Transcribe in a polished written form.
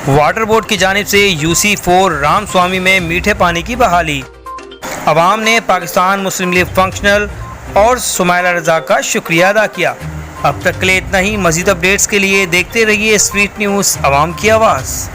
Water board की जानिब से UC4 रामस्वामी में मीठे पानी की बहाली। अवाम ने पाकिस्तान मुस्लिम लीग फंक्शनल और सुमाइला रजा का शुक्रिया अदा किया। अब तक के लिए इतना ही। मज़ीद अपडेट्स के लिए देखते रहिए स्ट्रीट न्यूज़, अवाम की आवाज़।